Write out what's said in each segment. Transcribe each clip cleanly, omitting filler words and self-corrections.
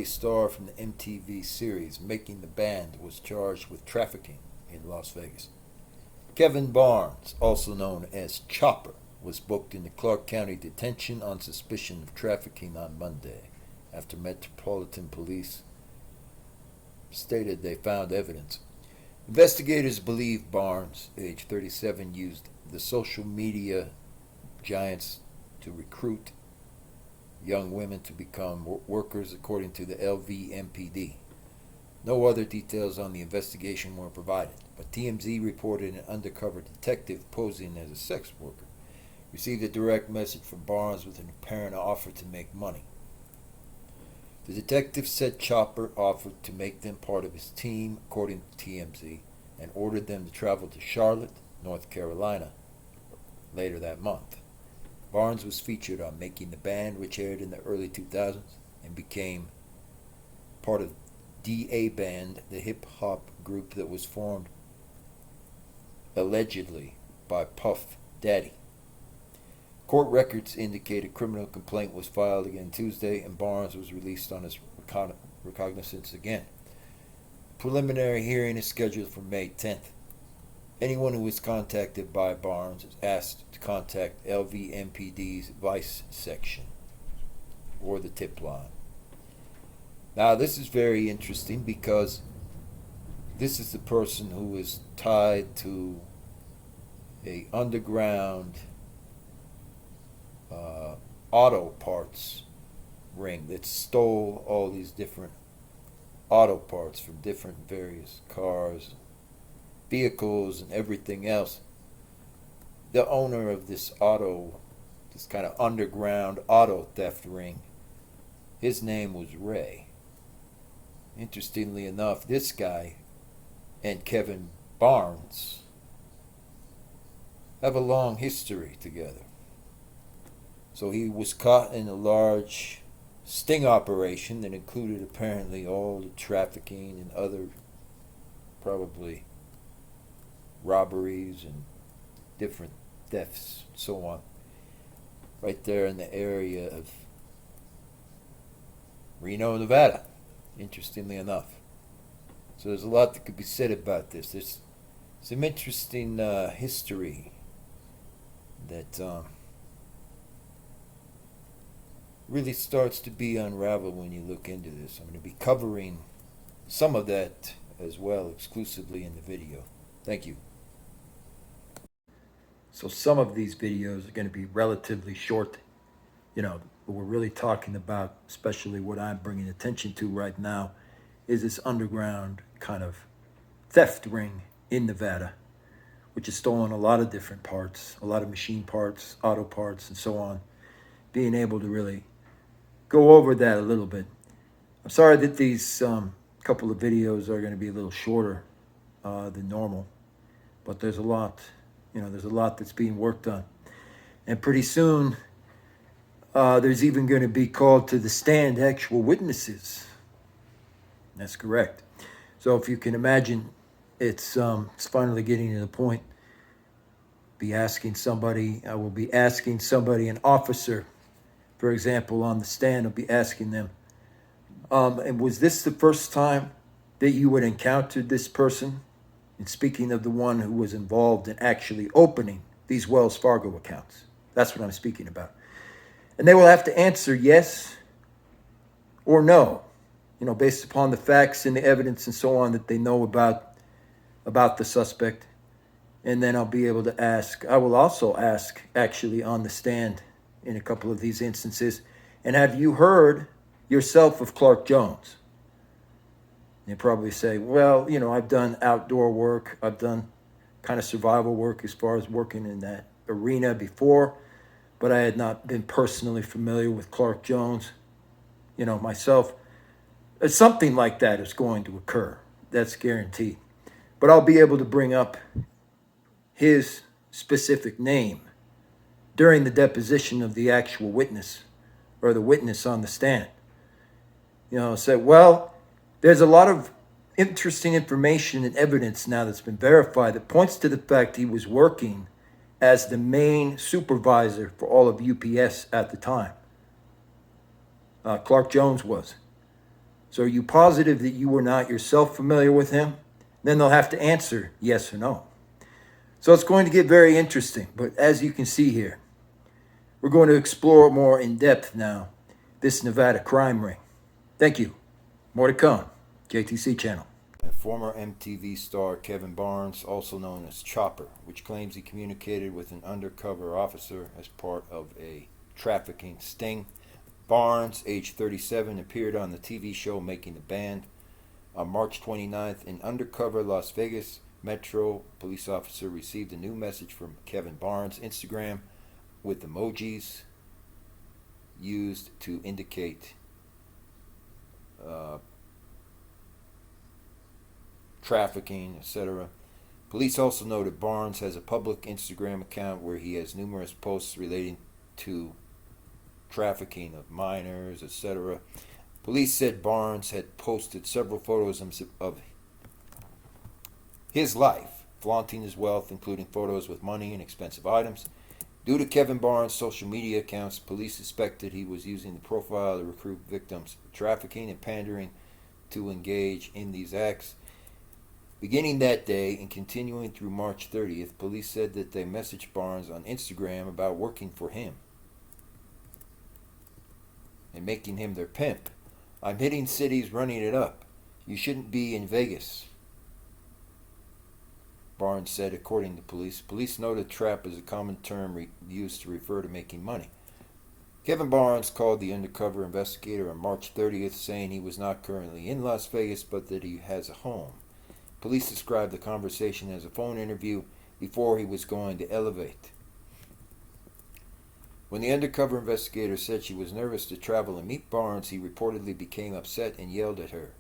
star from the MTV series Making the Band, was charged with trafficking in Las Vegas. Kevin Barnes, also known as Chopper, was booked into Clark County detention on suspicion of trafficking on Monday after Metropolitan Police stated they found evidence. Investigators believe Barnes, age 37, used the social media giants to recruit young women to become workers, according to the LVMPD. No other details on the investigation were provided, but TMZ reported an undercover detective posing as a sex worker received a direct message from Barnes with an apparent offer to make money. The detective said Chopper offered to make them part of his team, according to TMZ, and ordered them to travel to Charlotte, North Carolina, later that month. Barnes was featured on Making the Band, which aired in the early 2000s, and became part of DA Band, the hip-hop group that was formed allegedly by Puff Daddy. Court records indicate a criminal complaint was filed again Tuesday, and Barnes was released on his recognizance again. Preliminary hearing is scheduled for May 10th. Anyone who is contacted by Barnes is asked to contact LVMPD's Vice section or the tip line. Now, this is very interesting because this is the person who is tied to a underground auto parts ring that stole all these different auto parts from different various cars, vehicles, and everything else. The owner of this kind of underground auto theft ring, his name was Ray. Interestingly enough, this guy and Kevin Barnes have a long history together. So he was caught in a large sting operation that included apparently all the trafficking and other probably robberies and different thefts and so on, right there in the area of Reno, Nevada, interestingly enough. So there's a lot that could be said about this. There's some interesting history that really starts to be unraveled when you look into this. I'm going to be covering some of that as well exclusively in the video. Thank you. So some of these videos are going to be relatively short. But we're really talking about, especially what I'm bringing attention to right now, is this underground kind of theft ring in Nevada, which has stolen a lot of different parts, a lot of machine parts, auto parts, and so on. Being able to really go over that a little bit. I'm sorry that these couple of videos are going to be a little shorter than normal, but there's a lot, there's a lot that's being worked on. And pretty soon, there's even going to be called to the stand actual witnesses. That's correct. So if you can imagine, it's finally getting to the point. I will be asking somebody, an officer, for example, on the stand, I'll be asking them, and was this the first time that you would encounter this person? And speaking of the one who was involved in actually opening these Wells Fargo accounts. That's what I'm speaking about. And they will have to answer yes or no, based upon the facts and the evidence and so on that they know about the suspect. And then I'll be able to I will also ask actually on the stand in a couple of these instances, and have you heard yourself of Clark Jones? They probably say, well, I've done outdoor work. I've done kind of survival work as far as working in that arena before, but I had not been personally familiar with Clark Jones, myself. Something like that is going to occur. That's guaranteed. But I'll be able to bring up his specific name during the deposition of the actual witness or the witness on the stand. Say, well, there's a lot of interesting information and evidence now that's been verified that points to the fact he was working as the main supervisor for all of UPS at the time. Clark Jones was. So are you positive that you were not yourself familiar with him? Then they'll have to answer yes or no. So it's going to get very interesting. But as you can see here, we're going to explore more in depth now this Nevada crime ring. Thank you. More to come. JTC channel. And former MTV star Kevin Barnes, also known as Chopper, which claims he communicated with an undercover officer as part of a trafficking sting. Barnes, age 37, appeared on the TV show Making the Band. On March 29th, an undercover Las Vegas Metro police officer received a new message from Kevin Barnes' Instagram with emojis used to indicate trafficking, etc. Police also noted Barnes has a public Instagram account where he has numerous posts relating to trafficking of minors, etc. Police said Barnes had posted several photos of his life, flaunting his wealth, including photos with money and expensive items. Due to Kevin Barnes' social media accounts, police suspected he was using the profile to recruit victims of trafficking and pandering to engage in these acts. Beginning that day and continuing through March 30th, police said that they messaged Barnes on Instagram about working for him and making him their pimp. I'm hitting cities, running it up. You shouldn't be in Vegas, Barnes said, according to police. Police noted trap as a common term used to refer to making money. Kevin Barnes called the undercover investigator on March 30th, saying he was not currently in Las Vegas, but that he has a home. Police described the conversation as a phone interview before he was going to elevate. When the undercover investigator said she was nervous to travel and meet Barnes, he reportedly became upset and yelled at her.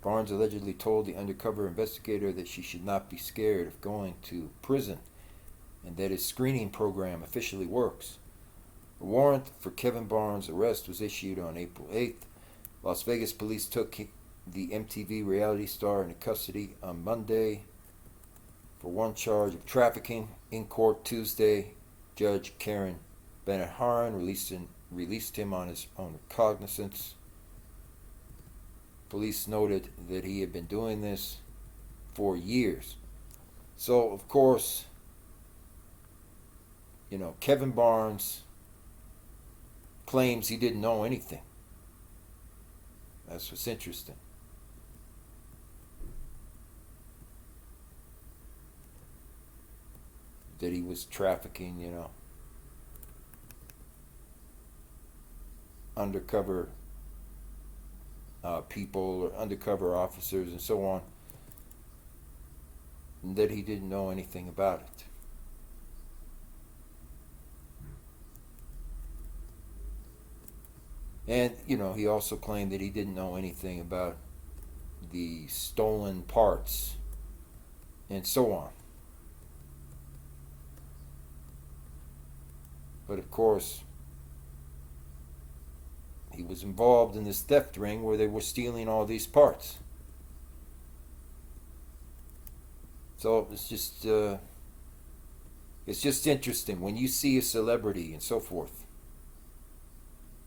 Barnes allegedly told the undercover investigator that she should not be scared of going to prison and that his screening program officially works. A warrant for Kevin Barnes' arrest was issued on April 8th. Las Vegas police took the MTV reality star into custody on Monday for one charge of trafficking. In court Tuesday, Judge Karen Bennett-Haran released him on his own recognizance. Police noted that he had been doing this for years. So, of course, Kevin Barnes claims he didn't know anything. That's what's interesting. That he was trafficking, undercover people or undercover officers and so on, and that he didn't know anything about it. And, he also claimed that he didn't know anything about the stolen parts and so on. But of course, he was involved in this theft ring where they were stealing all these parts. So it's just interesting when you see a celebrity and so forth.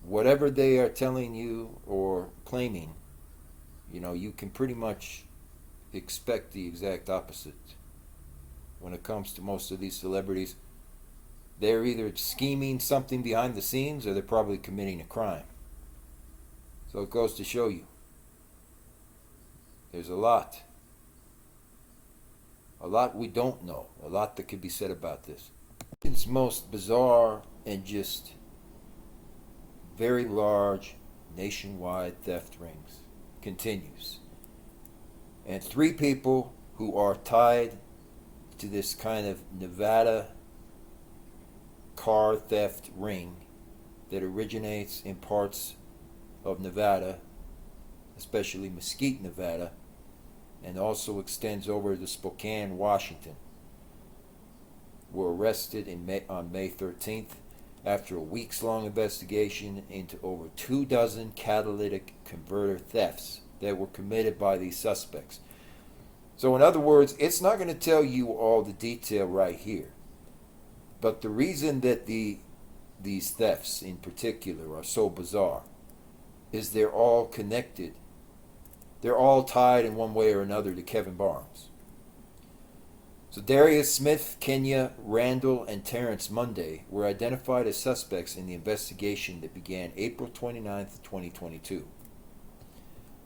Whatever they are telling you or claiming, you can pretty much expect the exact opposite. When it comes to most of these celebrities, they're either scheming something behind the scenes or they're probably committing a crime. So it goes to show you, there's a lot we don't know, a lot that could be said about this. It's most bizarre and just very large nationwide theft rings continues. And 3 people who are tied to this kind of Nevada car theft ring that originates in parts of Nevada, especially Mesquite, Nevada, and also extends over to Spokane, Washington, were arrested on May 13th after a weeks-long investigation into over 24 catalytic converter thefts that were committed by these suspects. So in other words, it's not going to tell you all the detail right here. But the reason that these thefts in particular are so bizarre is they're all connected they're all tied in one way or another to Kevin Barnes. So Darius Smith, Kenya Randall, and Terrence Monday were identified as suspects in the investigation that began April 29th, 2022.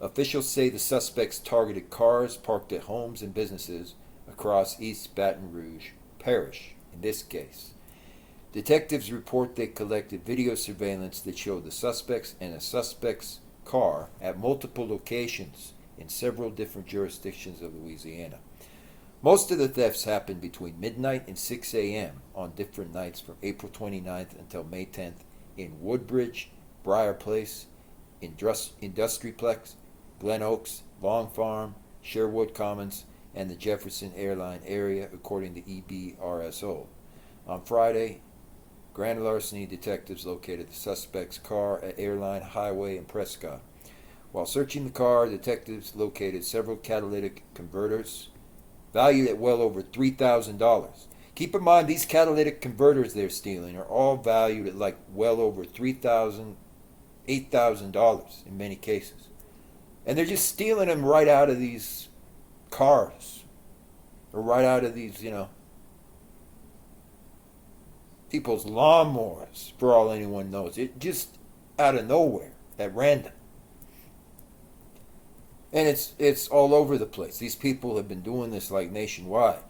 Officials say the suspects targeted cars parked at homes and businesses across East Baton Rouge Parish, in this case. Detectives report they collected video surveillance that showed the suspects and a suspect's car at multiple locations in several different jurisdictions of Louisiana. Most of the thefts happened between midnight and 6 a.m. on different nights from April 29th until May 10th in Woodbridge, Briar Place, Industriplex, Glen Oaks, Long Farm, Sherwood Commons, and the Jefferson Airline area, according to EBRSO. On Friday, grand larceny detectives located the suspect's car at Airline Highway in Prescott. While searching the car, detectives located several catalytic converters valued at well over $3,000. Keep in mind, these catalytic converters they're stealing are all valued at like well over $3,000, $8,000 in many cases. And they're just stealing them right out of these cars. Or right out of these, people's lawnmowers, for all anyone knows. It just out of nowhere, at random. And it's all over the place. These people have been doing this like nationwide.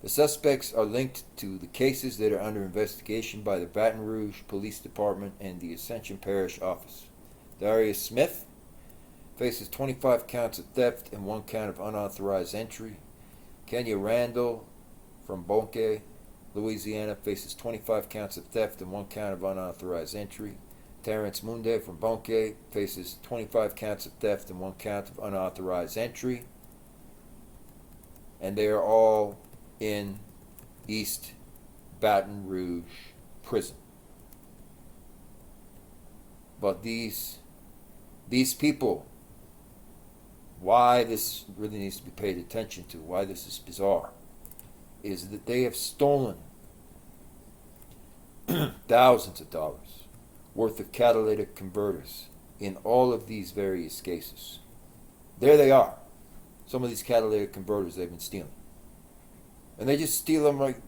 The suspects are linked to the cases that are under investigation by the Baton Rouge Police Department and the Ascension Parish Office. Darius Smith faces 25 counts of theft and 1 count of unauthorized entry. Kenya Randall from Bonke, Louisiana, faces 25 counts of theft and 1 count of unauthorized entry. Terrence Monday from Bonke faces 25 counts of theft and 1 count of unauthorized entry. And they are all in East Baton Rouge prison. But these people, why this really needs to be paid attention to, why this is bizarre, is that they have stolen thousands of dollars worth of catalytic converters in all of these various cases. There they are. Some of these catalytic converters they've been stealing. And they just steal them like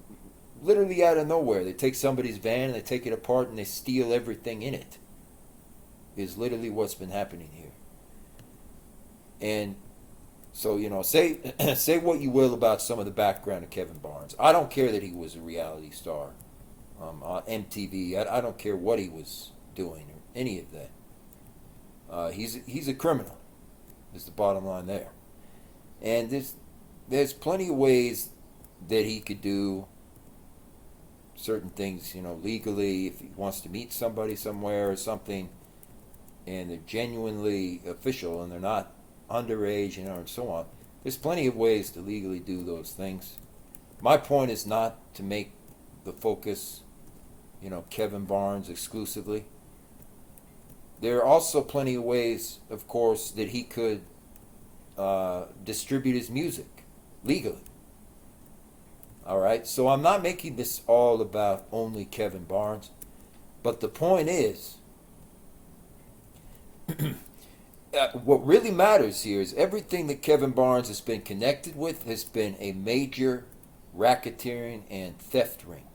literally out of nowhere. They take somebody's van and they take it apart and they steal everything in it. Is literally what's been happening here. And so, say what you will about some of the background of Kevin Barnes. I don't care that he was a reality star on MTV. I don't care what he was doing or any of that. He's a criminal, is the bottom line there. And there's plenty of ways that he could do certain things, legally, if he wants to meet somebody somewhere or something, and they're genuinely official and they're not underage, and so on. There's plenty of ways to legally do those things. My point is not to make the focus, Kevin Barnes exclusively. There are also plenty of ways, of course, that he could distribute his music legally. All right, so I'm not making this all about only Kevin Barnes, but the point is, what really matters here is everything that Kevin Barnes has been connected with has been a major racketeering and theft ring.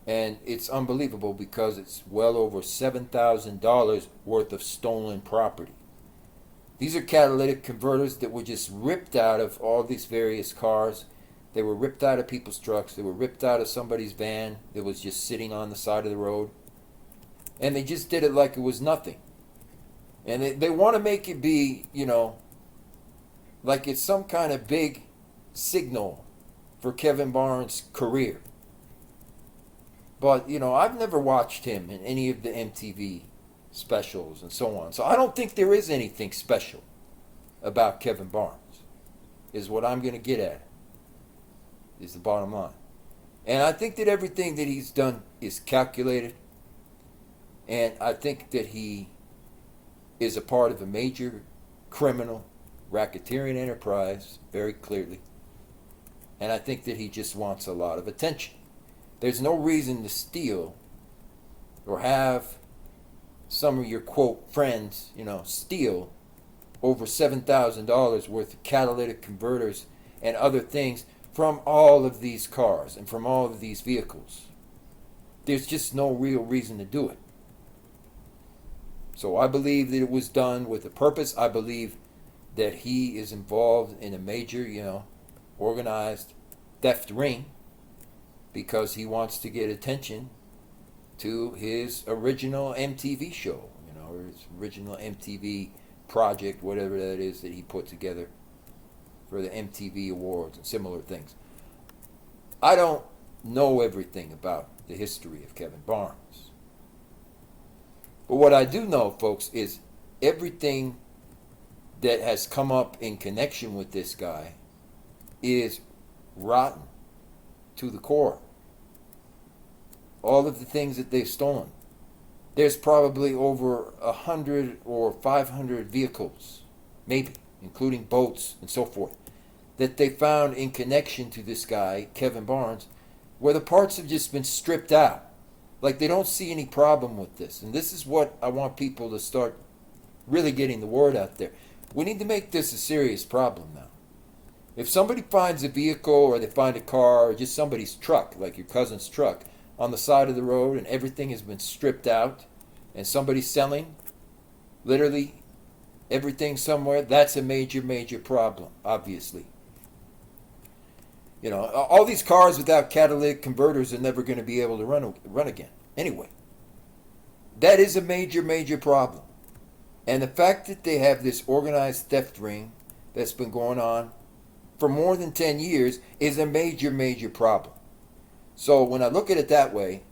And it's unbelievable because it's well over $7,000 worth of stolen property. These are catalytic converters that were just ripped out of all these various cars. They were ripped out of people's trucks. They were ripped out of somebody's van that was just sitting on the side of the road. And they just did it like it was nothing. And they want to make it be, like it's some kind of big signal for Kevin Barnes' career. But, I've never watched him in any of the MTV specials and so on. So I don't think there is anything special about Kevin Barnes, is what I'm going to get at, is the bottom line. And I think that everything that he's done is calculated. And I think that he is a part of a major criminal racketeering enterprise, very clearly. And I think that he just wants a lot of attention. There's no reason to steal or have some of your quote friends, steal over $7,000 worth of catalytic converters and other things from all of these cars and from all of these vehicles. There's just no real reason to do it. So I believe that it was done with a purpose. I believe that he is involved in a major, organized theft ring because he wants to get attention to his original MTV show, or his original MTV project, whatever that is that he put together for the MTV Awards and similar things. I don't know everything about the history of Kevin Barnes. But what I do know, folks, is everything that has come up in connection with this guy is rotten to the core. All of the things that they've stolen. There's probably over 100 or 500 vehicles, maybe, including boats and so forth, that they found in connection to this guy, Kevin Barnes, where the parts have just been stripped out. Like they don't see any problem with this. And this is what I want people to start really getting the word out there. We need to make this a serious problem now. If somebody finds a vehicle or they find a car or just somebody's truck, like your cousin's truck, on the side of the road and everything has been stripped out and somebody's selling literally everything somewhere, that's a major, major problem, obviously. All these cars without catalytic converters are never going to be able to run again. Anyway, that is a major, major problem. And the fact that they have this organized theft ring that's been going on for more than 10 years is a major, major problem. So when I look at it that way,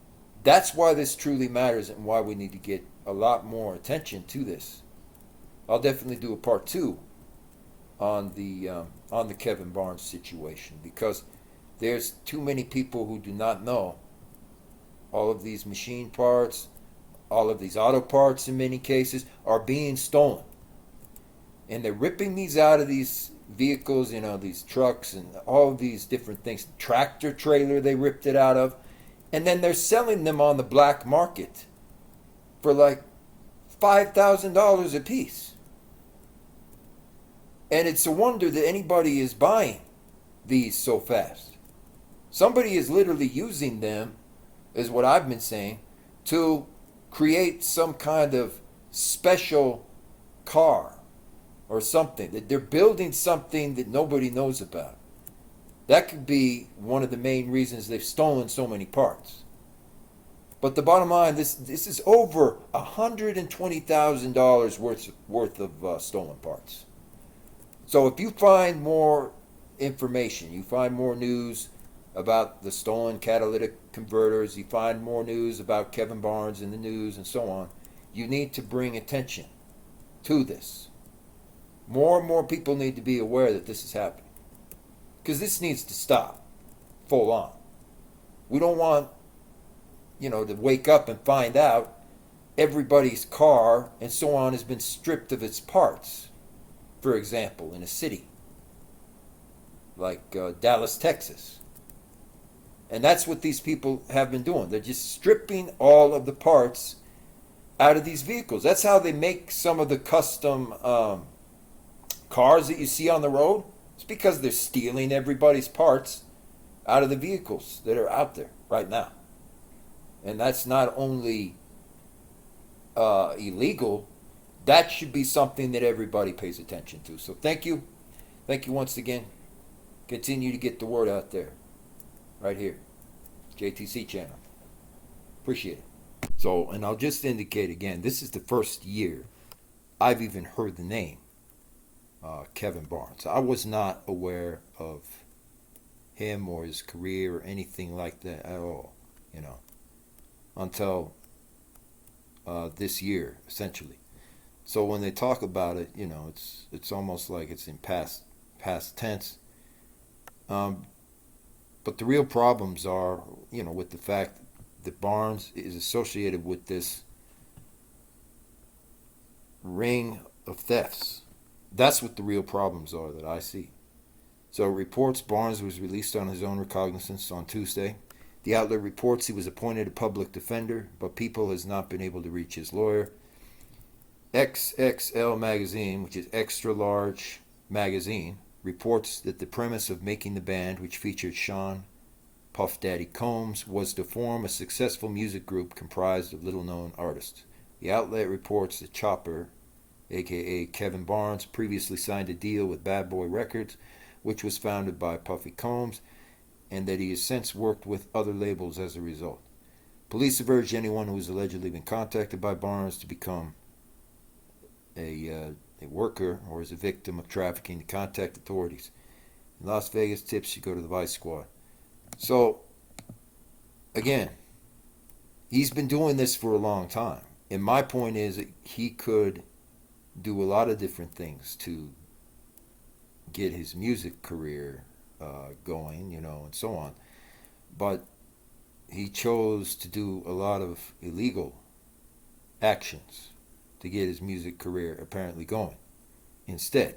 that's why this truly matters and why we need to get a lot more attention to this. I'll definitely do a part 2 on the Kevin Barnes situation because there's too many people who do not know all of these machine parts, all of these auto parts in many cases are being stolen. And they're ripping these out of these vehicles, these trucks and all of these different things. Tractor trailer they ripped it out of. And then they're selling them on the black market for like $5,000 a piece. And it's a wonder that anybody is buying these so fast. Somebody is literally using them, is what I've been saying, to create some kind of special car or something. That they're building something that nobody knows about. That could be one of the main reasons they've stolen so many parts. But the bottom line, this is over $120,000 worth of stolen parts. So if you find more information, you find more news about the stolen catalytic converters, you find more news about Kevin Barnes in the news and so on, you need to bring attention to this. More and more people need to be aware that this is happening. Because this needs to stop, full on. We don't want, to wake up and find out everybody's car and so on has been stripped of its parts. For example, in a city like Dallas, Texas. And that's what these people have been doing. They're just stripping all of the parts out of these vehicles. That's how they make some of the custom cars that you see on the road. It's because they're stealing everybody's parts out of the vehicles that are out there right now. And that's not only illegal, that should be something that everybody pays attention to. So thank you. Thank you once again. Continue to get the word out there. Right here. JTC channel. Appreciate it. So, and I'll just indicate again, this is the first year I've even heard the name Kevin Barnes. I was not aware of him or his career or anything like that at all, until this year, essentially. So when they talk about it, it's almost like it's in past tense. But the real problems are, with the fact that Barnes is associated with this ring of thefts. That's what the real problems are that I see. So it reports Barnes was released on his own recognizance on Tuesday. The outlet reports he was appointed a public defender, but People has not been able to reach his lawyer. XXL magazine, which is extra large magazine, reports that the premise of making the band, which featured Sean Puff Daddy Combs, was to form a successful music group comprised of little known artists. The outlet reports that Chopper, aka Kevin Barnes, previously signed a deal with Bad Boy Records, which was founded by Puffy Combs, and that he has since worked with other labels as a result. Police have urged anyone who has allegedly been contacted by Barnes to become a worker or is a victim of trafficking to contact authorities. In Las Vegas, tips should go to the Vice Squad. So, again, he's been doing this for a long time. And my point is that he could do a lot of different things to get his music career going, and so on. But he chose to do a lot of illegal actions to get his music career apparently going instead.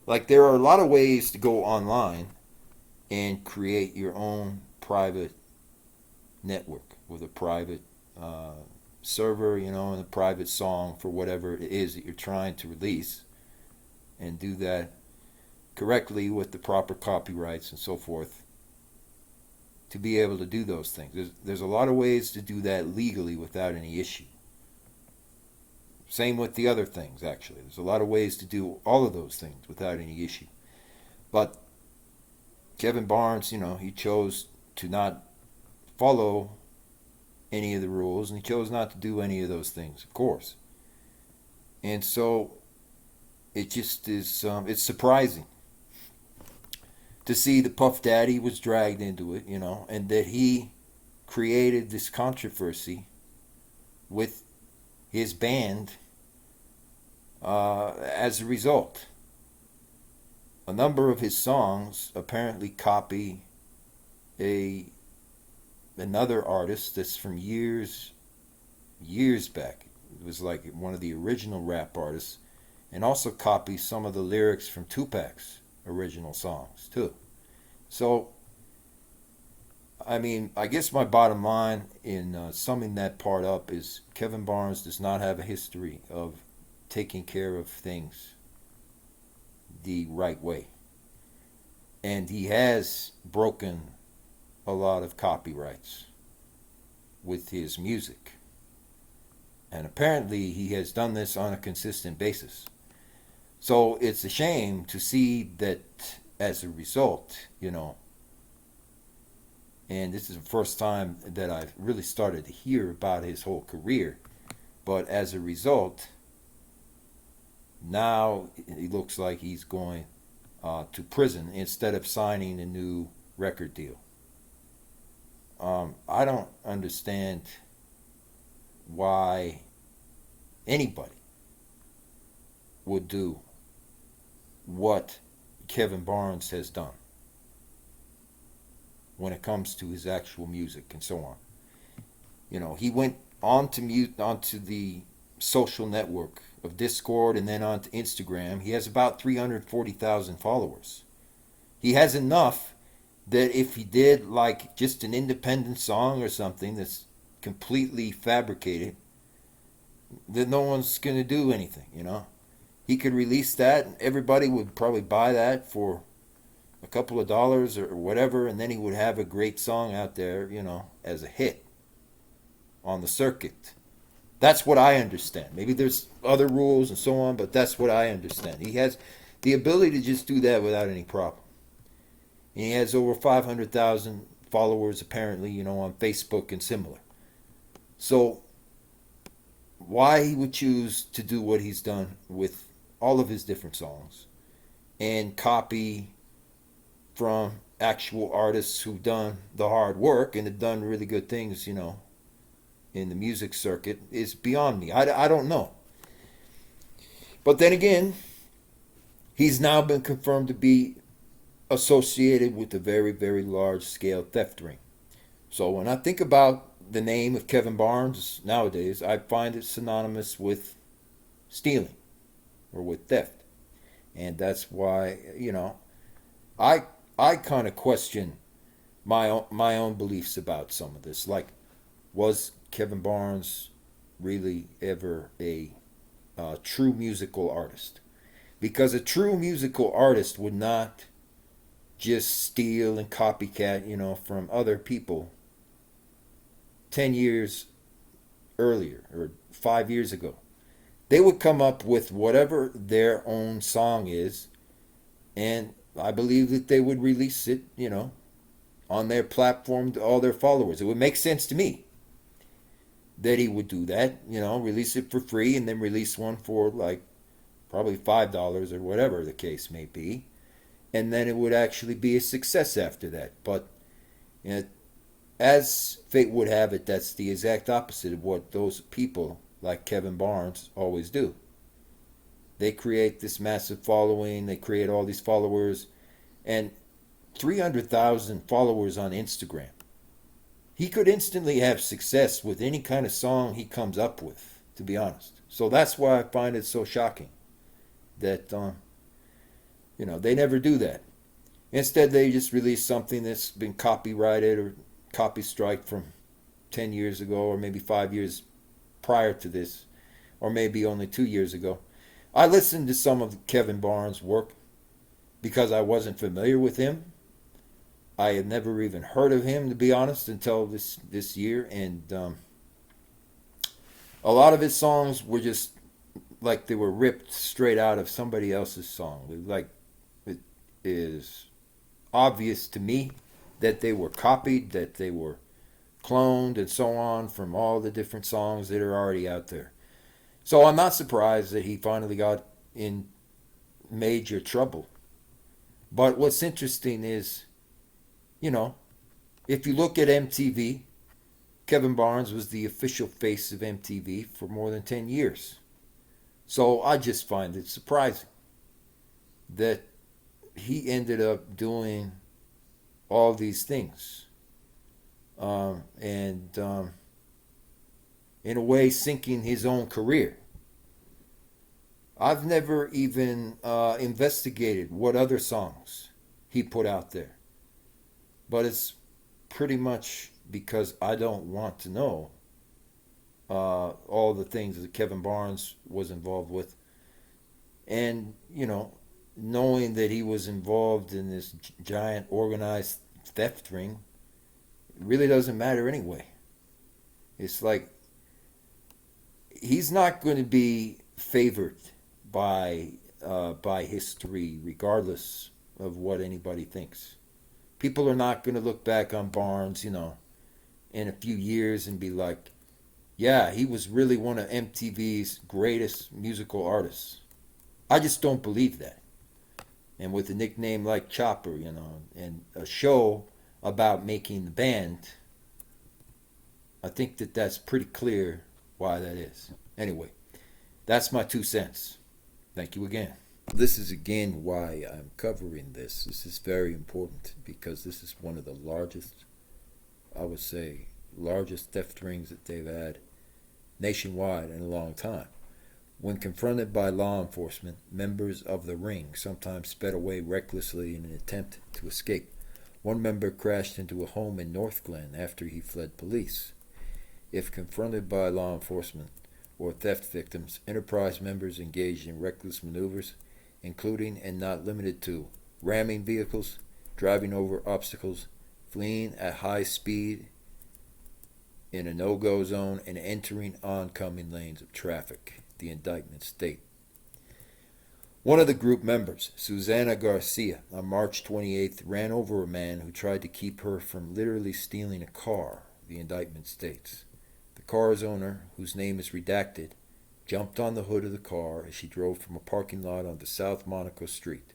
Like, there are a lot of ways to go online and create your own private network with a private server, and a private song for whatever it is that you're trying to release, and do that correctly with the proper copyrights and so forth to be able to do those things. There's a lot of ways to do that legally without any issue. Same with the other things, actually. There's a lot of ways to do all of those things without any issue. But Kevin Barnes, he chose to not follow any of the rules, and he chose not to do any of those things, of course. And so it just is, it's surprising to see that Puff Daddy was dragged into it, and that he created this controversy with his band as a result. A number of his songs apparently copy another artist that's from years back. It was like one of the original rap artists, and also copies some of the lyrics from Tupac's original songs too. So, I guess my bottom line in summing that part up is Kevin Barnes does not have a history of taking care of things the right way. And he has broken a lot of copyrights with his music. And apparently he has done this on a consistent basis. So it's a shame to see that as a result, and this is the first time that I've really started to hear about his whole career, but as a result, now it looks like he's going to prison instead of signing a new record deal. I don't understand why anybody would do what Kevin Barnes has done when it comes to his actual music and so on. He went onto the social network of Discord and then onto Instagram. He has about 340,000 followers. He has enough that if he did like just an independent song or something that's completely fabricated, that no one's going to do anything, He could release that and everybody would probably buy that for a couple of dollars or whatever, and then he would have a great song out there, as a hit on the circuit. That's what I understand. Maybe there's other rules and so on, but that's what I understand. He has the ability to just do that without any problem. And he has over 500,000 followers apparently, on Facebook and similar. So why he would choose to do what he's done with all of his different songs and copy from actual artists who've done the hard work and have done really good things, in the music circuit is beyond me. I don't know. But then again, he's now been confirmed to be associated with a very, very large scale theft ring. So when I think about the name of Kevin Barnes nowadays, I find it synonymous with stealing or with theft. And that's why, I kind of question my own beliefs about some of this. Like, was Kevin Barnes really ever a a true musical artist. Because a true musical artist would not just steal and copycat, from other people 10 years earlier or 5 years ago. They would come up with whatever their own song is, and I believe that they would release it, on their platform to all their followers. It would make sense to me that he would do that, release it for free and then release one for like probably $5 or whatever the case may be. And then it would actually be a success after that. But as fate would have it, that's the exact opposite of what those people like Kevin Barnes always do. They create this massive following, they create all these followers, and 300,000 followers on Instagram. He could instantly have success with any kind of song he comes up with, to be honest. So that's why I find it so shocking that, they never do that. Instead, they just release something that's been copyrighted or copy strike from 10 years ago, or maybe 5 years prior to this, or maybe only 2 years ago. I listened to some of Kevin Barnes' work because I wasn't familiar with him. I had never even heard of him, to be honest, until this year. And a lot of his songs were just like they were ripped straight out of somebody else's song. Like, it is obvious to me that they were copied, that they were cloned, and so on from all the different songs that are already out there. So I'm not surprised that he finally got in major trouble. But what's interesting is, if you look at MTV, Kevin Barnes was the official face of MTV for more than 10 years. So I just find it surprising that he ended up doing all these things. And in a way, sinking his own career. I've never even investigated what other songs he put out there. But it's pretty much because I don't want to know all the things that Kevin Barnes was involved with. And, knowing that he was involved in this giant organized theft ring, it really doesn't matter anyway. It's like he's not going to be favored by history, regardless of what anybody thinks. People are not going to look back on Barnes, in a few years and be like, yeah, he was really one of MTV's greatest musical artists. I just don't believe that. And with a nickname like Chopper, and a show about making the band, I think that that's pretty clear why that is. Anyway, that's my 2 cents. Thank you again. This is again why I'm covering this. This is very important because this is one of the largest, I would say, largest theft rings that they've had nationwide in a long time. When confronted by law enforcement, members of the ring sometimes sped away recklessly in an attempt to escape. One member crashed into a home in North Glen after he fled police. If confronted by law enforcement or theft victims, enterprise members engaged in reckless maneuvers, including and not limited to ramming vehicles, driving over obstacles, fleeing at high speed in a no-go zone, and entering oncoming lanes of traffic, the indictment state. One of the group members, Susanna Garcia, on March 28th ran over a man who tried to keep her from literally stealing a car, the indictment states. The car's owner, whose name is redacted, jumped on the hood of the car as she drove from a parking lot onto South Monaco Street.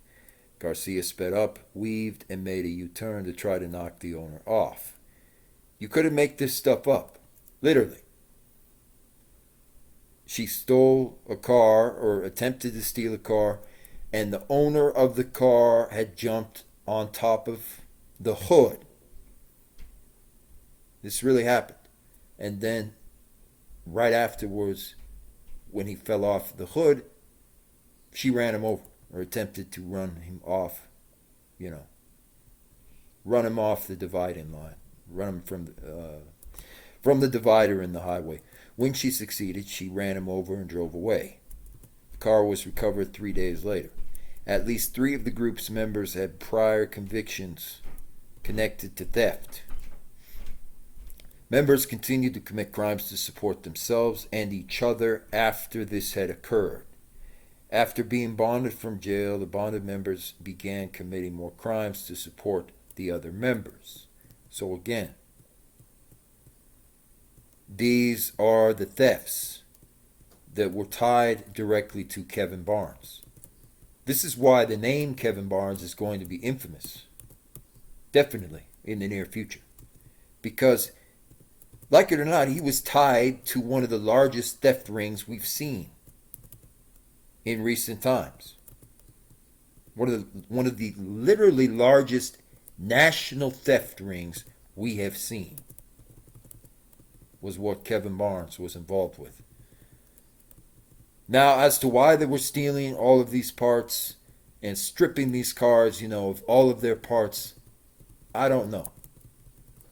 Garcia sped up, weaved, and made a U-turn to try to knock the owner off. You couldn't make this stuff up. Literally. She stole a car, or attempted to steal a car, and the owner of the car had jumped on top of the hood. This really happened. And then, right afterwards, when he fell off the hood, she ran him over, or attempted to run him off, run him off the dividing line, run him from the divider in the highway. When she succeeded, she ran him over and drove away. car was recovered 3 days later. At least 3 of the group's members had prior convictions connected to theft. Members continued to commit crimes to support themselves and each other after this had occurred. After being bonded from jail, the bonded members began committing more crimes to support the other members. So again, these are the thefts that were tied directly to Kevin Barnes. This is why the name Kevin Barnes is going to be infamous, definitely, in the near future. Because, like it or not, he was tied to one of the largest theft rings we've seen in recent times. One of the literally largest national theft rings we have seen was what Kevin Barnes was involved with. Now, as to why they were stealing all of these parts and stripping these cars, of all of their parts, I don't know.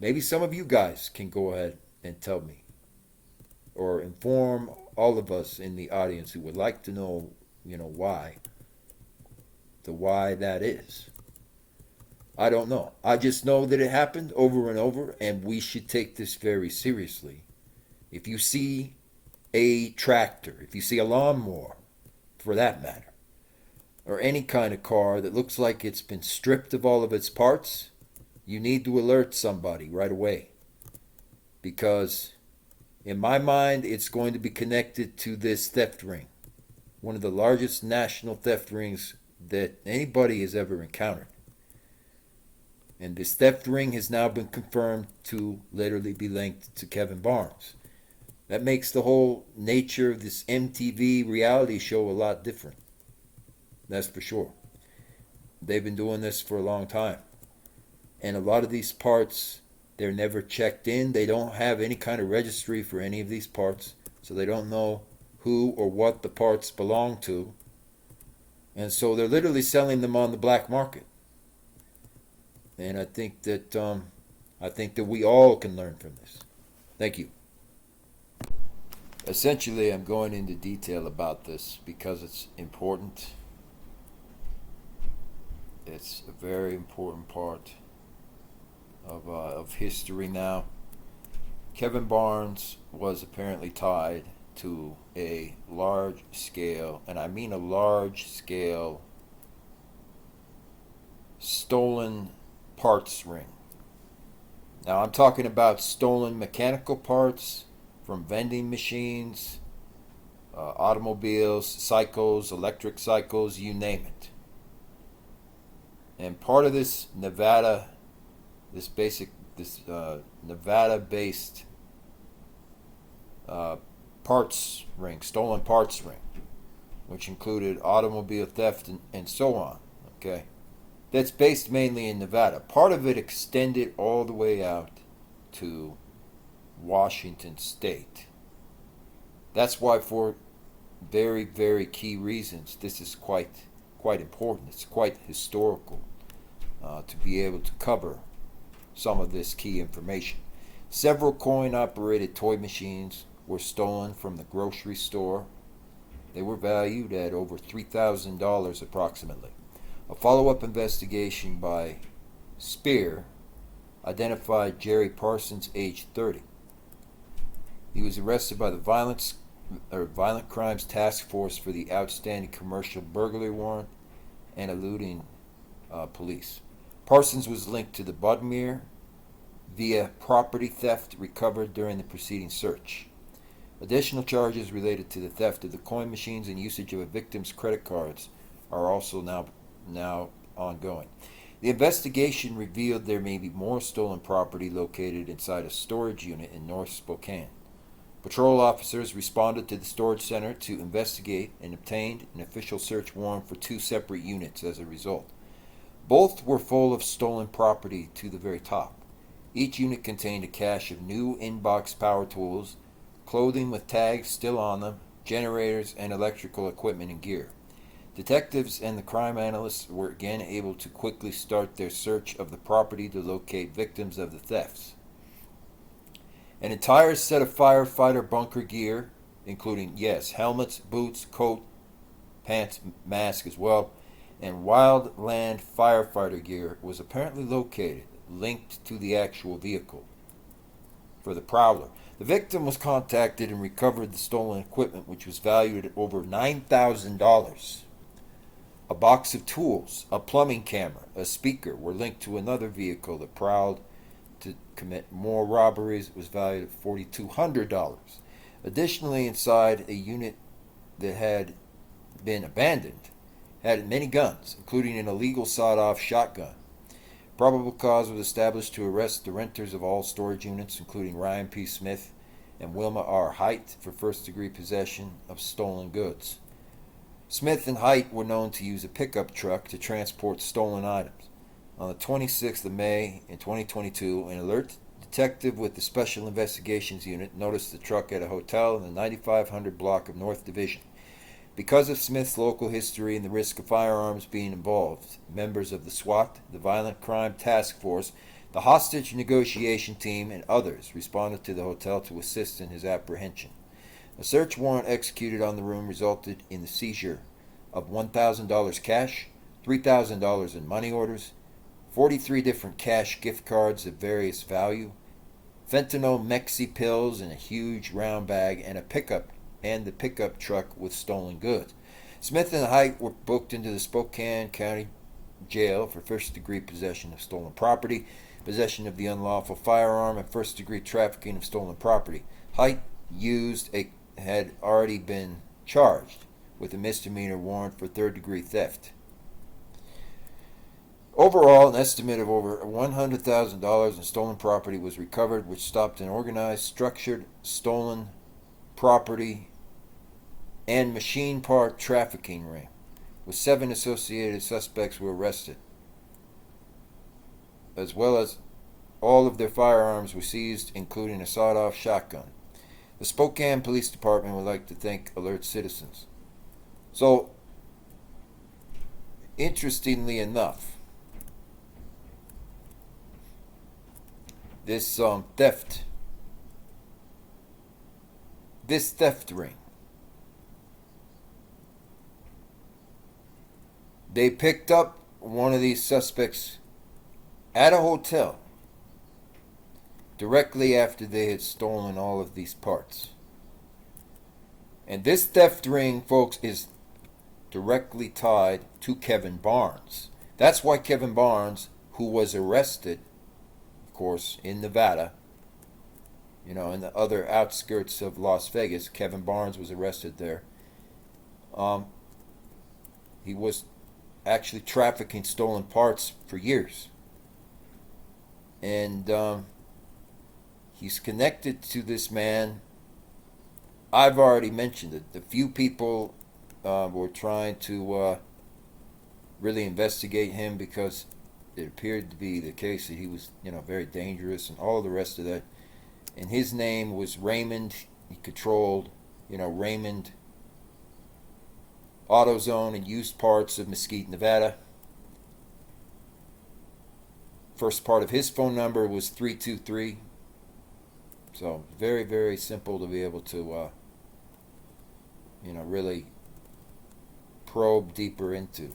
Maybe some of you guys can go ahead and tell me, or inform all of us in the audience who would like to know, why that is. I don't know. I just know that it happened over and over, and we should take this very seriously. If you see a tractor, if you see a lawnmower, for that matter, or any kind of car that looks like it's been stripped of all of its parts, you need to alert somebody right away. Because in my mind, it's going to be connected to this theft ring. One of the largest national theft rings that anybody has ever encountered. And this theft ring has now been confirmed to literally be linked to Kevin Barnes. That makes the whole nature of this MTV reality show a lot different. That's for sure. They've been doing this for a long time. And a lot of these parts, they're never checked in. They don't have any kind of registry for any of these parts. So they don't know who or what the parts belong to. And so they're literally selling them on the black market. And I think that we all can learn from this. Thank you. Essentially, I'm going into detail about this because it's important. It's a very important part of history now. Kevin Barnes was apparently tied to a large scale, and I mean a large scale, stolen parts ring. Now I'm talking about stolen mechanical parts from vending machines, automobiles, cycles, electric cycles, you name it. And part of this Nevada-based parts ring, stolen parts ring, which included automobile theft and so on, okay? That's based mainly in Nevada. Part of it extended all the way out to Washington State. That's why, for very, very key reasons, this is quite important. It's quite historical to be able to cover some of this key information. Several coin-operated toy machines were stolen from the grocery store. They were valued at over $3,000 approximately. A follow-up investigation by Spear identified Jerry Parsons, age 30. He was arrested by the Violent Crimes Task Force for the outstanding commercial burglary warrant and eluding police. Parsons was linked to the Budmere via property theft recovered during the preceding search. Additional charges related to the theft of the coin machines and usage of a victim's credit cards are also now ongoing. The investigation revealed there may be more stolen property located inside a storage unit in North Spokane. Patrol officers responded to the storage center to investigate and obtained an official search warrant for 2 separate units as a result. Both were full of stolen property to the very top. Each unit contained a cache of new in-box power tools, clothing with tags still on them, generators, and electrical equipment and gear. Detectives and the crime analysts were again able to quickly start their search of the property to locate victims of the thefts. An entire set of firefighter bunker gear, including, helmets, boots, coat, pants, mask as well, and wildland firefighter gear was apparently located, linked to the actual vehicle for the Prowler. The victim was contacted and recovered the stolen equipment, which was valued at over $9,000. A box of tools, a plumbing camera, a speaker were linked to another vehicle that prowled to commit more robberies. It was valued at $4,200. Additionally, inside a unit that had been abandoned had many guns, including an illegal sawed-off shotgun. Probable cause was established to arrest the renters of all storage units, including Ryan P. Smith and Wilma R. Height, for first-degree possession of stolen goods. Smith and Height were known to use a pickup truck to transport stolen items. On the 26th of May in 2022, an alert detective with the Special Investigations Unit noticed the truck at a hotel in the 9500 block of North Division. Because of Smith's local history and the risk of firearms being involved, members of the SWAT, the Violent Crime Task Force, the hostage negotiation team, and others responded to the hotel to assist in his apprehension. A search warrant executed on the room resulted in the seizure of $1,000 cash, $3,000 in money orders, 43 different cash gift cards of various value, fentanyl Mexi pills in a huge round bag, and the pickup truck with stolen goods. Smith and Height were booked into the Spokane County Jail for first-degree possession of stolen property, possession of the unlawful firearm, and first-degree trafficking of stolen property. Height had already been charged with a misdemeanor warrant for third-degree theft. Overall, an estimate of over $100,000 in stolen property was recovered, which stopped an organized, structured, stolen property and machine part trafficking ring, with 7 associated suspects were arrested, as well as all of their firearms were seized, including a sawed-off shotgun. The Spokane Police Department would like to thank alert citizens. So, interestingly enough, this theft ring, they picked up one of these suspects at a hotel directly after they had stolen all of these parts. And this theft ring, folks, is directly tied to Kevin Barnes. That's why Kevin Barnes, who was arrested, of course, in Nevada, in the other outskirts of Las Vegas, Kevin Barnes was arrested there. He was actually trafficking stolen parts for years. And he's connected to this man. I've already mentioned it. The few people were trying to really investigate him because it appeared to be the case that he was, very dangerous and all the rest of that. And his name was Raymond. He controlled, Raymond AutoZone and used parts of Mesquite, Nevada. First part of his phone number was 323. So very, very simple to be able to, really probe deeper into.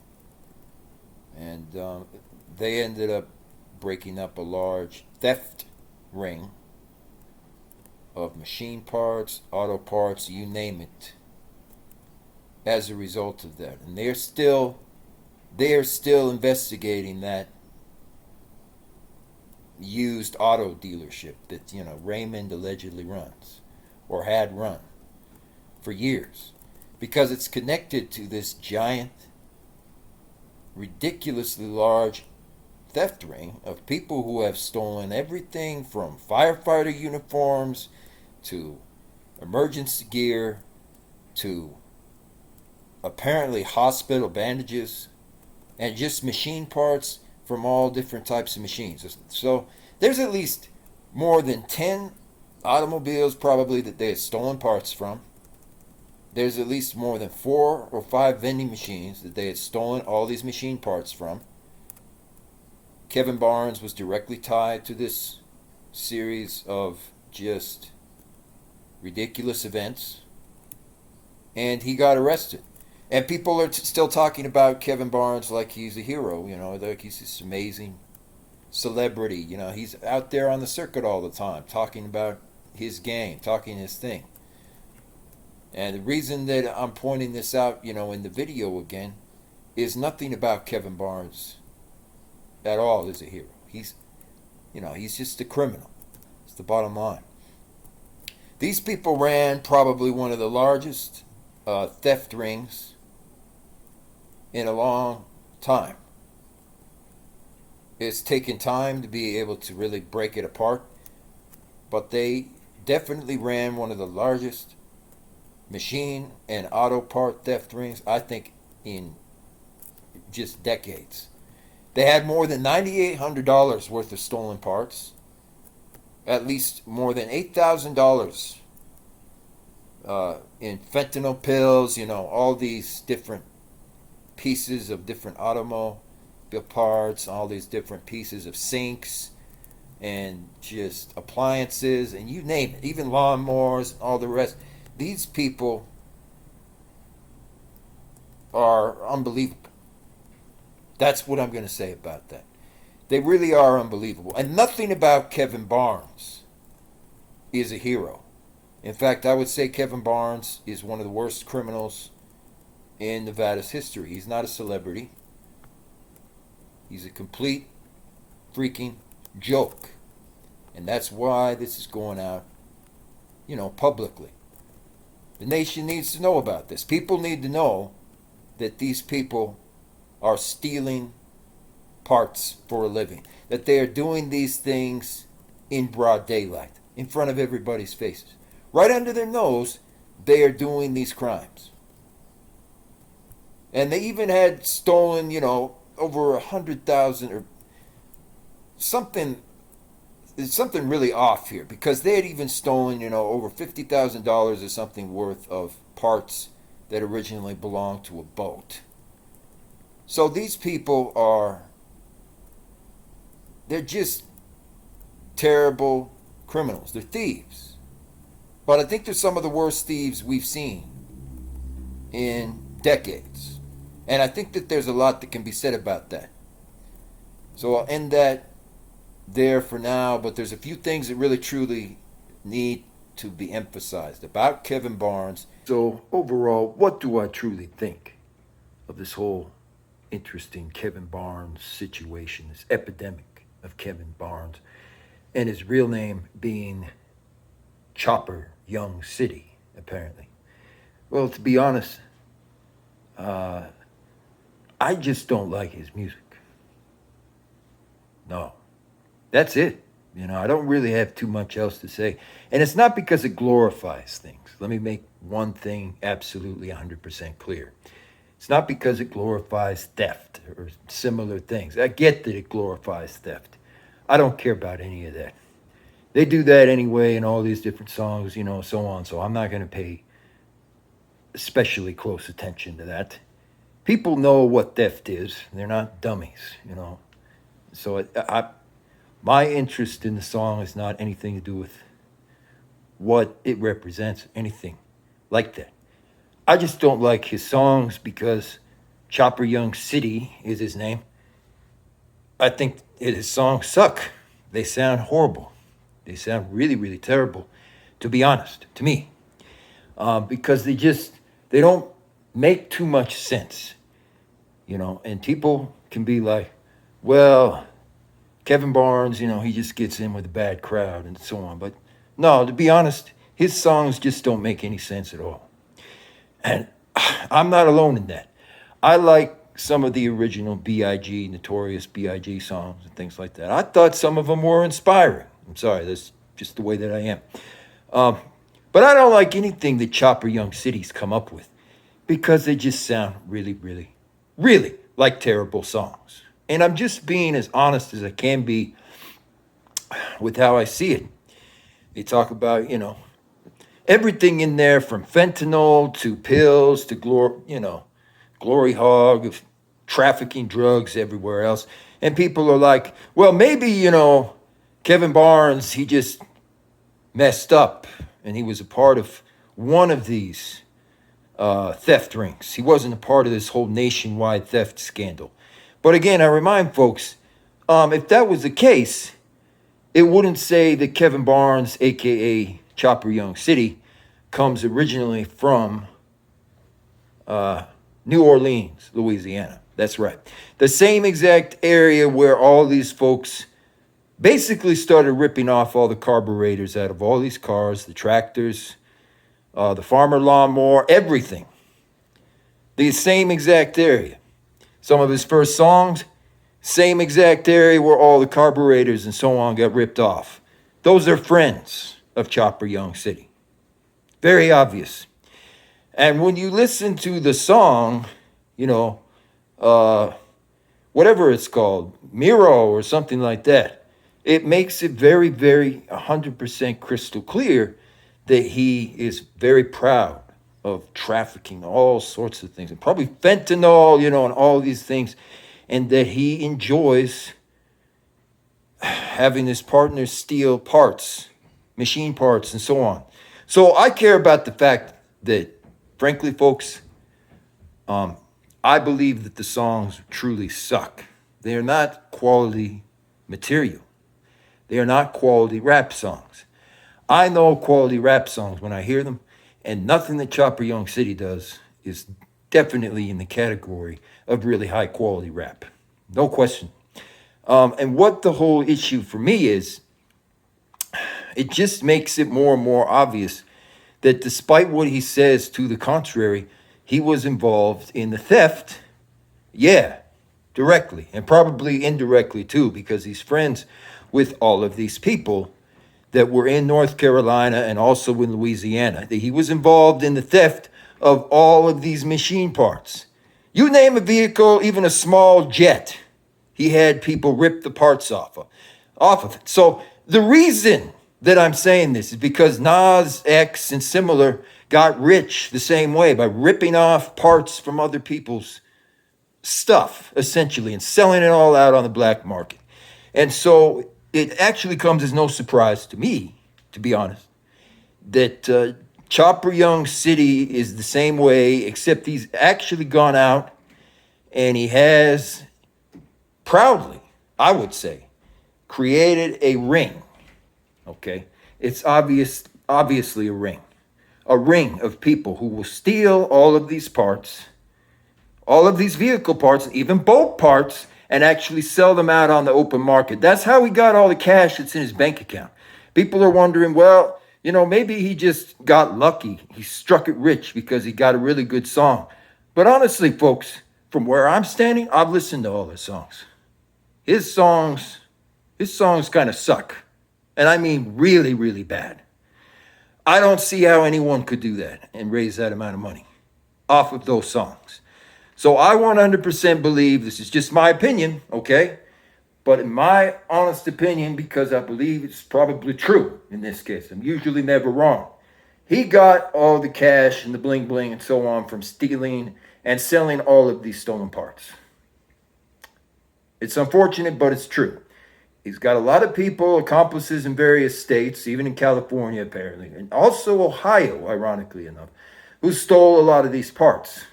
And they ended up breaking up a large theft ring of machine parts, auto parts, you name it, as a result of that. And they are still investigating that used auto dealership that Raymond allegedly runs or had run for years, because it's connected to this giant, ridiculously large theft ring of people who have stolen everything from firefighter uniforms to emergency gear to apparently hospital bandages and just machine parts from all different types of machines. So there's at least more than 10 automobiles probably that they had stolen parts from. There's at least more than 4 or 5 vending machines that they had stolen all these machine parts from. Kevin Barnes was directly tied to this series of just ridiculous events, and he got arrested. And people are still talking about Kevin Barnes like he's a hero, you know, like he's this amazing celebrity. You know, he's out there on the circuit all the time talking about his game, talking his thing. And the reason that I'm pointing this out, you know, in the video again, is nothing about Kevin Barnes at all as a hero. He's, you know, he's just a criminal. It's the bottom line. These people ran probably one of the largest theft rings in a long time. It's taken time to be able to really break it apart, but they definitely ran one of the largest machine and auto part theft rings, I think, in just decades. They had more than $9,800 worth of stolen parts, at least more than $8,000 in fentanyl pills, you know, all these different pieces of different automobile parts, all these different pieces of sinks and just appliances, and you name it, even lawnmowers, all the rest. These people are unbelievable. That's what I'm going to say about that. They really are unbelievable. And nothing about Kevin Barnes is a hero. In fact, I would say Kevin Barnes is one of the worst criminals in Nevada's history. He's not a celebrity. He's a complete freaking joke. And that's why this is going out, you know, publicly. The nation needs to know about this. People need to know that these people are stealing parts for a living. That they are doing these things in broad daylight, in front of everybody's faces. Right under their nose, they are doing these crimes. And they even had stolen, you know, over 100,000 or something. There's something really off here, because they had even stolen, you know, over $50,000 or something worth of parts that originally belonged to a boat. So these people they're just terrible criminals. They're thieves. But I think they're some of the worst thieves we've seen in decades. And I think that there's a lot that can be said about that. So I'll end that there for now, but there's a few things that really truly need to be emphasized about Kevin Barnes. So overall, what do I truly think of this whole interesting Kevin Barnes situation, this epidemic of Kevin Barnes, and his real name being Chopper YoungCity, apparently? Well, to be honest, I just don't like his music. No. That's it. You know, I don't really have too much else to say. And it's not because it glorifies things. Let me make one thing absolutely 100% clear. It's not because it glorifies theft or similar things. I get that it glorifies theft. I don't care about any of that. They do that anyway in all these different songs, you know, so on. So I'm not going to pay especially close attention to that. People know what theft is. They're not dummies, you know. So my interest in the song is not anything to do with what it represents, anything like that. I just don't like his songs because Chopper YoungCity is his name. I think his songs suck. They sound horrible. They sound really, really terrible, to be honest, to me. Because they don't make too much sense, you know. And people can be like, well, Kevin Barnes, you know, he just gets in with a bad crowd and so on. But no, to be honest, his songs just don't make any sense at all. And I'm not alone in that. I like some of the original B.I.G., Notorious B.I.G. songs and things like that. I thought some of them were inspiring. I'm sorry, that's just the way that I am. But I don't like anything that Chopper YoungCity's come up with because they just sound really, really, really like terrible songs. And I'm just being as honest as I can be with how I see it. They talk about, you know, everything in there from fentanyl to pills to glory hog, of trafficking drugs everywhere else. And people are like, well, maybe, you know, Kevin Barnes, he just messed up and he was a part of one of these theft rings. He wasn't a part of this whole nationwide theft scandal. But again, I remind folks, if that was the case, it wouldn't say that Kevin Barnes, a.k.a. Chopper YoungCity, comes originally from New Orleans, Louisiana. That's right. The same exact area where all these folks basically started ripping off all the carburetors out of all these cars, the tractors, the farmer lawnmower, everything. The same exact area. Some of his first songs, same exact area where all the carburetors and so on got ripped off. Those are friends of Chopper YoungCity. Very obvious. And when you listen to the song, whatever it's called, Miro or something like that, it makes it very, very 100% crystal clear that he is very proud of trafficking all sorts of things, and probably fentanyl, and all these things, and that he enjoys having his partners steal parts, machine parts, and so on. So I care about the fact that, frankly, folks, I believe that the songs truly suck. They are not quality material. They are not quality rap songs. I know quality rap songs when I hear them, and nothing that Chopper YoungCity does is definitely in the category of really high quality rap. No question. And what the whole issue for me is, it just makes it more and more obvious that despite what he says to the contrary, he was involved in the theft, directly, and probably indirectly too, because he's friends with all of these people that were in North Carolina and also in Louisiana. That he was involved in the theft of all of these machine parts. You name a vehicle, even a small jet, he had people rip the parts off of it. So the reason that I'm saying this is because Nas X and similar got rich the same way by ripping off parts from other people's stuff, essentially, and selling it all out on the black market. And so it actually comes as no surprise to me, to be honest, that Chopper YoungCity is the same way, except he's actually gone out and he has proudly, I would say, created a ring. Okay? It's obviously a ring of people who will steal all of these parts, all of these vehicle parts, even boat parts, and actually sell them out on the open market. That's how he got all the cash that's in his bank account. People are wondering, well, maybe he just got lucky. He struck it rich because he got a really good song. But honestly, folks, from where I'm standing, I've listened to all his songs. His songs kind of suck. And I mean really, really bad. I don't see how anyone could do that and raise that amount of money off of those songs. So I 100% believe, this is just my opinion, okay? But in my honest opinion, because I believe it's probably true in this case, I'm usually never wrong, he got all the cash and the bling bling and so on from stealing and selling all of these stolen parts. It's unfortunate, but it's true. He's got a lot of people, accomplices in various states, even in California apparently, and also Ohio, ironically enough, who stole a lot of these parts.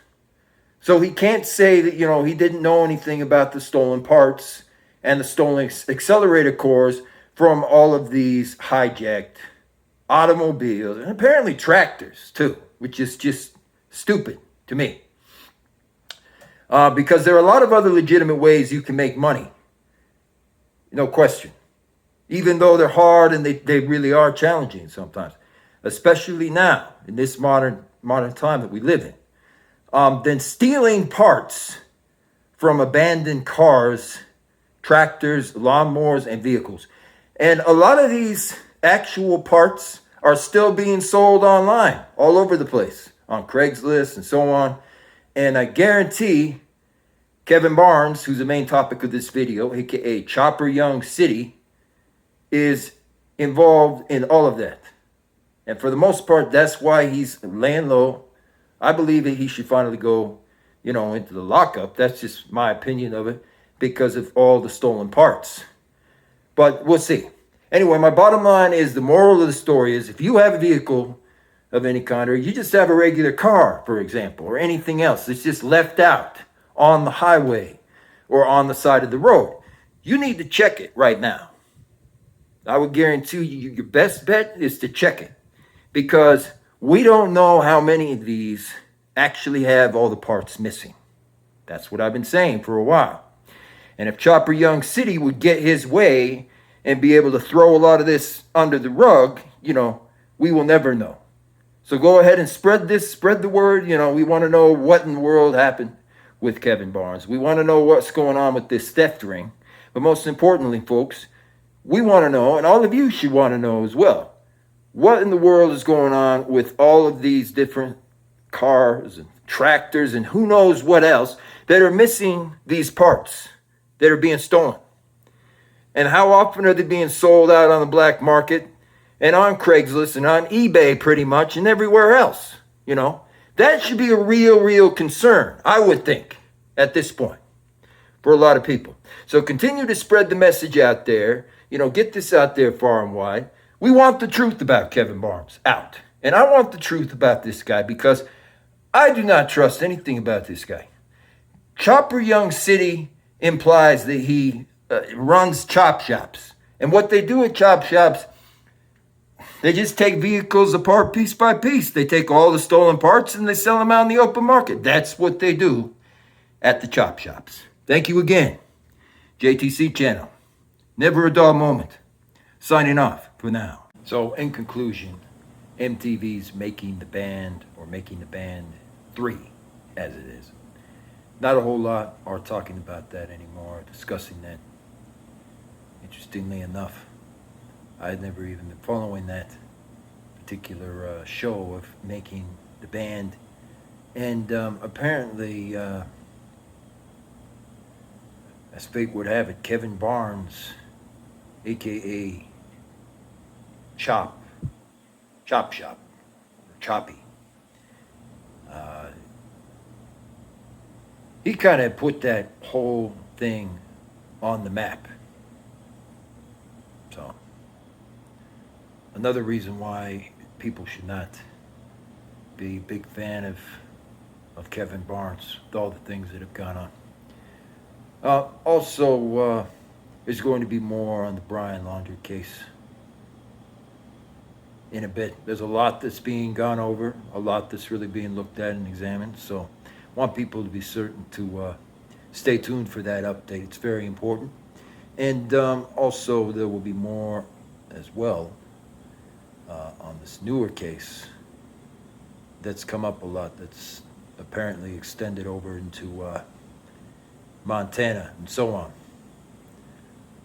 So he can't say that, he didn't know anything about the stolen parts and the stolen accelerator cores from all of these hijacked automobiles and apparently tractors too, which is just stupid to me. Because there are a lot of other legitimate ways you can make money. No question. Even though they're hard and they really are challenging sometimes, especially now in this modern time that we live in. Then stealing parts from abandoned cars, tractors, lawnmowers, and vehicles. And a lot of these actual parts are still being sold online all over the place on Craigslist and so on. And I guarantee Kevin Barnes, who's the main topic of this video, aka Chopper YoungCity, is involved in all of that. And for the most part, that's why he's laying low. I believe that he should finally go, into the lockup. That's just my opinion of it because of all the stolen parts. But we'll see. Anyway, my bottom line is the moral of the story is if you have a vehicle of any kind, or you just have a regular car, for example, or anything else that's just left out on the highway or on the side of the road, you need to check it right now. I would guarantee you your best bet is to check it, because we don't know how many of these actually have all the parts missing. That's what I've been saying for a while. And if Chopper YoungCity would get his way and be able to throw a lot of this under the rug, we will never know. So go ahead and spread the word. We want to know what in the world happened with Kevin Barnes. We want to know what's going on with this theft ring. But most importantly, folks, we want to know, and all of you should want to know as well, what in the world is going on with all of these different cars and tractors and who knows what else that are missing these parts that are being stolen. And how often are they being sold out on the black market and on Craigslist and on eBay pretty much and everywhere else? That should be a real concern, I would think, at this point, for a lot of people. So continue to spread the message out there. Get this out there far and wide. We want the truth about Kevin Barnes out. And I want the truth about this guy, because I do not trust anything about this guy. Chopper YoungCity implies that he runs chop shops. And what they do at chop shops, they just take vehicles apart piece by piece. They take all the stolen parts and they sell them out in the open market. That's what they do at the chop shops. Thank you again, JTC channel. Never a dull moment. Signing off for now. So in conclusion, MTV's Making the Band, or Making the Band 3, as it is. Not a whole lot are talking about that anymore, discussing that. Interestingly enough, I had never even been following that particular show of Making the Band. And apparently, as fate would have it, Kevin Barnes, a.k.a. Chop Shop, or Choppy, he kind of put that whole thing on the map. So, another reason why people should not be a big fan of Kevin Barnes, with all the things that have gone on. Also, there's going to be more on the Brian Laundrie case in a bit. There's a lot that's being gone over, a lot that's really being looked at and examined. So I want people to be certain to stay tuned for that update. It's very important. And also there will be more as well on this newer case that's come up a lot, that's apparently extended over into Montana and so on.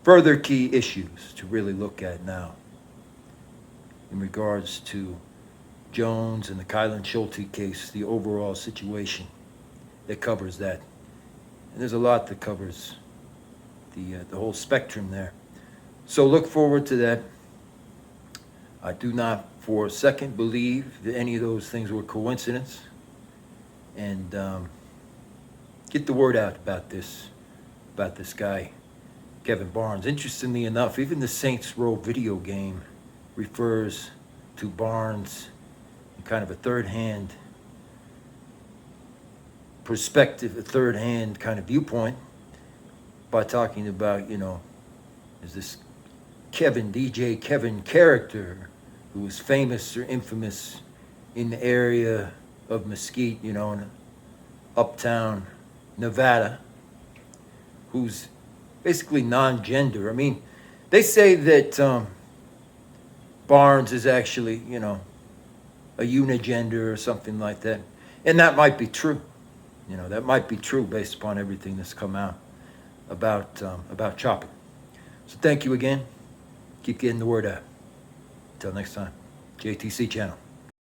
Further key issues to really look at now in regards to Jones and the Kylan Schulte case, the overall situation that covers that. And there's a lot that covers the whole spectrum there. So look forward to that. I do not for a second believe that any of those things were coincidence. And get the word out about this guy, Kevin Barnes. Interestingly enough, even the Saints Row video game refers to Barnes in kind of a third-hand perspective, a third-hand kind of viewpoint, by talking about, is this DJ Kevin character who was famous or infamous in the area of Mesquite, in uptown Nevada, who's basically non-gender. I mean, they say that Barnes is actually, a unigender or something like that. And that might be true. That might be true based upon everything that's come out about Chopper. So thank you again. Keep getting the word out. Until next time, JTC channel.